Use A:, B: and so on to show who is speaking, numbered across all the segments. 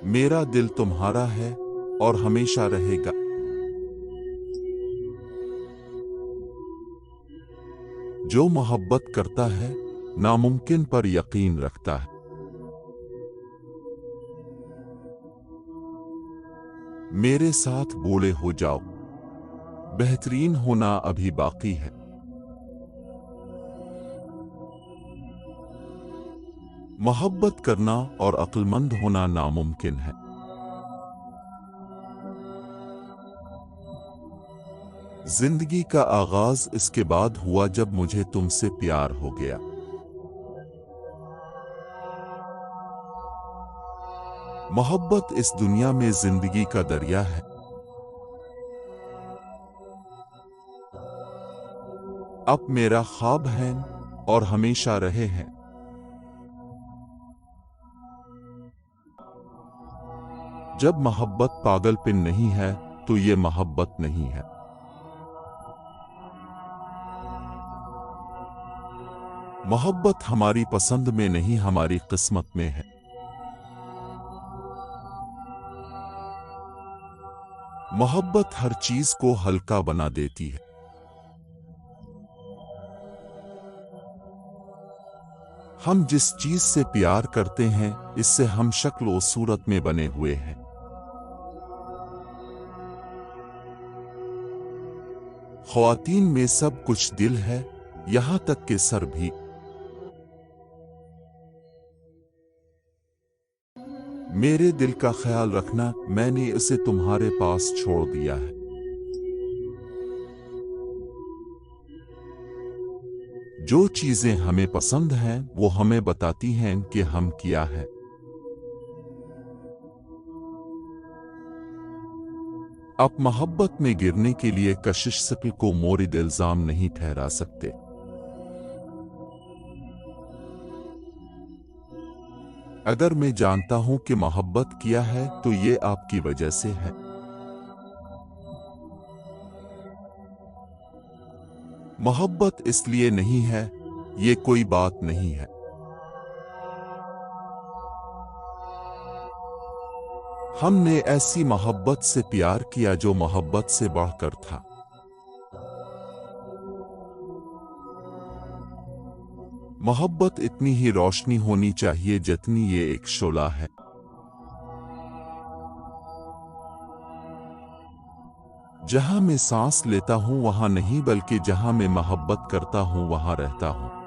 A: मेरा दिल तुम्हारा है और हमेशा रहेगा। जो मोहब्बत करता है नामुमकिन पर यकीन रखता है। मेरे साथ बूढ़े हो जाओ, बेहतरीन होना अभी बाकी है। मोहब्बत करना और अक्लमंद होना नामुमकिन है। जिंदगी का आगाज इसके बाद हुआ जब मुझे तुमसे प्यार हो गया। मोहब्बत इस दुनिया में जिंदगी का दरिया है। अब मेरा ख्वाब है और हमेशा रहे हैं। जब मोहब्बत पागलपन नहीं है तो ये मोहब्बत नहीं है। मोहब्बत हमारी पसंद में नहीं, हमारी किस्मत में है। मोहब्बत हर चीज को हल्का बना देती है। हम जिस चीज से प्यार करते हैं इससे हम शक्ल और सूरत में बने हुए हैं। ख्वातीन में सब कुछ दिल है, यहां तक कि सर भी। मेरे दिल का ख्याल रखना, मैंने इसे तुम्हारे पास छोड़ दिया है। जो चीजें हमें पसंद हैं वो हमें बताती हैं कि हम क्या है। आप मोहब्बत में गिरने के लिए कशिश सके को मोरिद इल्जाम नहीं ठहरा सकते। अगर मैं जानता हूं कि मोहब्बत किया है तो ये आपकी वजह से है। मोहब्बत इसलिए नहीं है, ये कोई बात नहीं है। हमने ऐसी मोहब्बत से प्यार किया जो मोहब्बत से बढ़कर था। मोहब्बत इतनी ही रोशनी होनी चाहिए जितनी ये एक शोला है। जहां मैं सांस लेता हूं वहां नहीं, बल्कि जहां मैं मोहब्बत करता हूं वहां रहता हूं।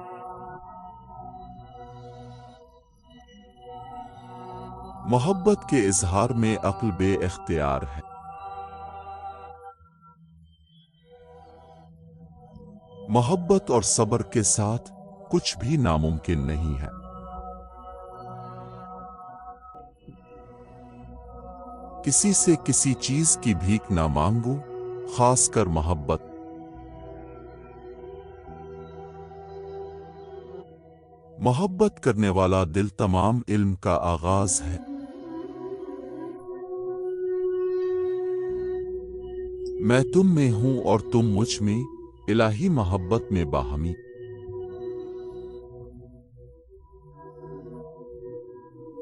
A: मोहब्बत के इजहार में अक्ल बे-इख्तियार है। मोहब्बत और सब्र के साथ कुछ भी नामुमकिन नहीं है। किसी से किसी चीज की भीख ना मांगो, खासकर मोहब्बत। मोहब्बत करने वाला दिल तमाम इल्म का आगाज है। मैं तुम में हूं और तुम मुझ में, इलाही मोहब्बत में बाहमी।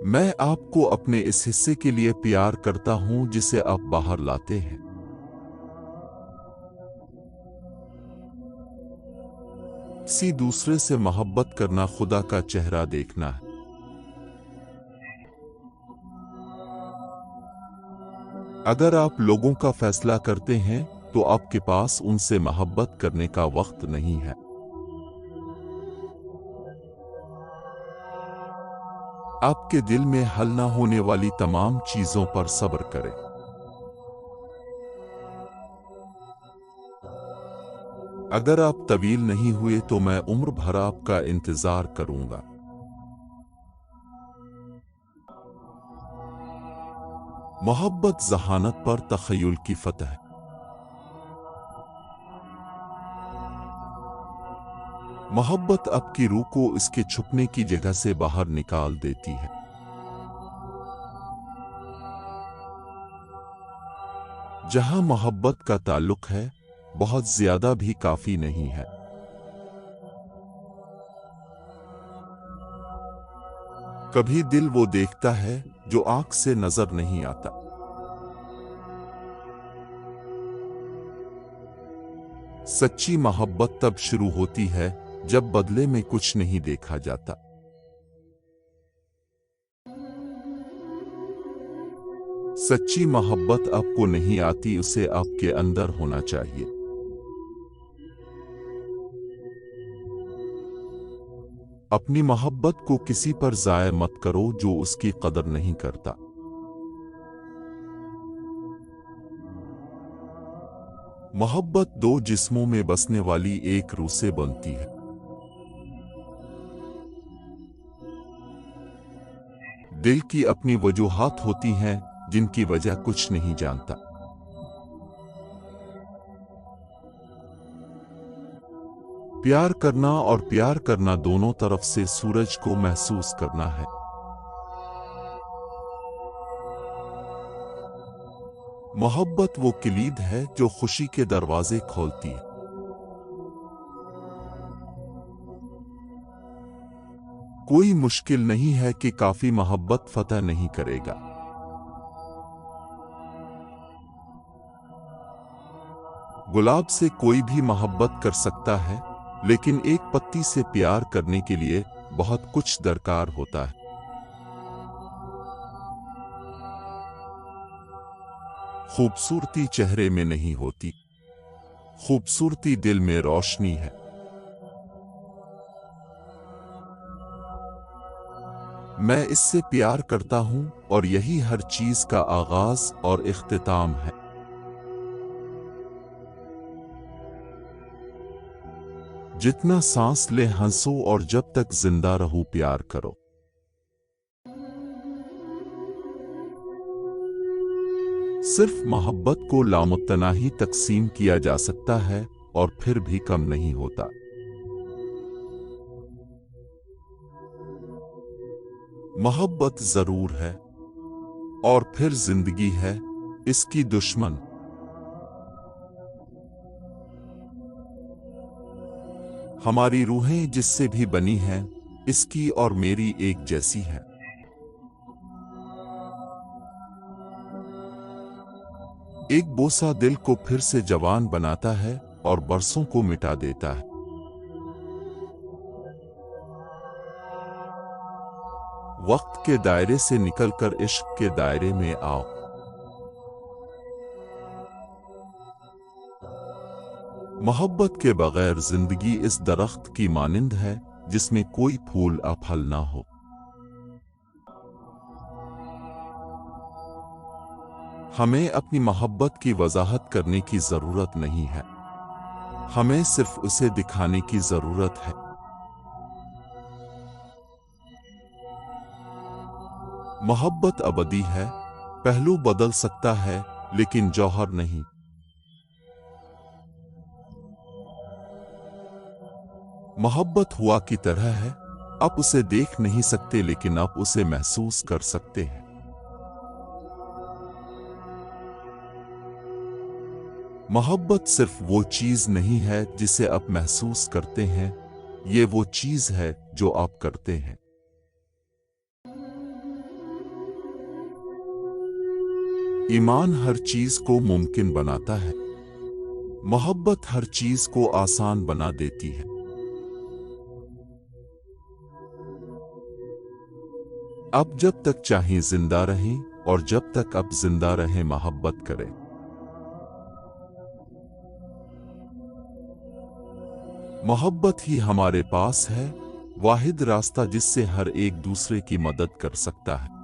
A: मैं आपको अपने इस हिस्से के लिए प्यार करता हूं जिसे आप बाहर लाते हैं। किसी दूसरे से मोहब्बत करना खुदा का चेहरा देखना है। अगर आप लोगों का फैसला करते हैं तो आपके पास उनसे मोहब्बत करने का वक्त नहीं है। आपके दिल में हल ना होने वाली तमाम चीजों पर सब्र करें। अगर आप तवील नहीं हुए तो मैं उम्र भर आपका इंतजार करूंगा। मोहब्बत जहानत पर तखय्युल की फतह है। मोहब्बत आपकी रूह को इसके छुपने की जगह से बाहर निकाल देती है। जहां मोहब्बत का ताल्लुक है, बहुत ज्यादा भी काफी नहीं है। कभी दिल वो देखता है जो आंख से नजर नहीं आता। सच्ची मोहब्बत तब शुरू होती है जब बदले में कुछ नहीं देखा जाता। सच्ची मोहब्बत आपको नहीं आती, उसे आपके अंदर होना चाहिए। अपनी मोहब्बत को किसी पर जाया मत करो जो उसकी कदर नहीं करता। मोहब्बत दो जिस्मों में बसने वाली एक रूह से बनती है। दिल की अपनी वजूहात होती हैं जिनकी वजह कुछ नहीं जानता। प्यार करना और प्यार करना दोनों तरफ से सूरज को महसूस करना है। मोहब्बत वो किलीद है जो खुशी के दरवाजे खोलती है। कोई मुश्किल नहीं है कि काफी मोहब्बत फतह नहीं करेगा। गुलाब से कोई भी मोहब्बत कर सकता है, लेकिन एक पत्ती से प्यार करने के लिए बहुत कुछ दरकार होता है। खूबसूरती चेहरे में नहीं होती, खूबसूरती दिल में रोशनी है। मैं इससे प्यार करता हूं और यही हर चीज का आगाज और इख्तिताम है। जितना सांस ले हंसो और जब तक जिंदा रहो प्यार करो। सिर्फ मोहब्बत को लामुतनाही तकसीम किया जा सकता है और फिर भी कम नहीं होता। मोहब्बत जरूर है और फिर जिंदगी है इसकी दुश्मन। हमारी रूहें जिससे भी बनी हैं, इसकी और मेरी एक जैसी है। एक बोसा दिल को फिर से जवान बनाता है और बरसों को मिटा देता है। वक्त के दायरे से निकलकर इश्क के दायरे में आओ। मोहब्बत के बगैर जिंदगी इस दरख्त की मानिंद है जिसमें कोई फूल या फल ना हो। हमें अपनी मोहब्बत की वजाहत करने की जरूरत नहीं है, हमें सिर्फ उसे दिखाने की जरूरत है। मोहब्बत अबदी है, पहलू बदल सकता है लेकिन जौहर नहीं। मोहब्बत हुआ की तरह है, आप उसे देख नहीं सकते लेकिन आप उसे महसूस कर सकते हैं। मोहब्बत सिर्फ वो चीज नहीं है जिसे आप महसूस करते हैं, ये वो चीज है जो आप करते हैं। ईमान हर चीज को मुमकिन बनाता है, मोहब्बत हर चीज को आसान बना देती है। आप जब तक चाहें जिंदा रहें और जब तक आप जिंदा रहें मोहब्बत करें। मोहब्बत ही हमारे पास है वाहिद रास्ता जिससे हर एक दूसरे की मदद कर सकता है।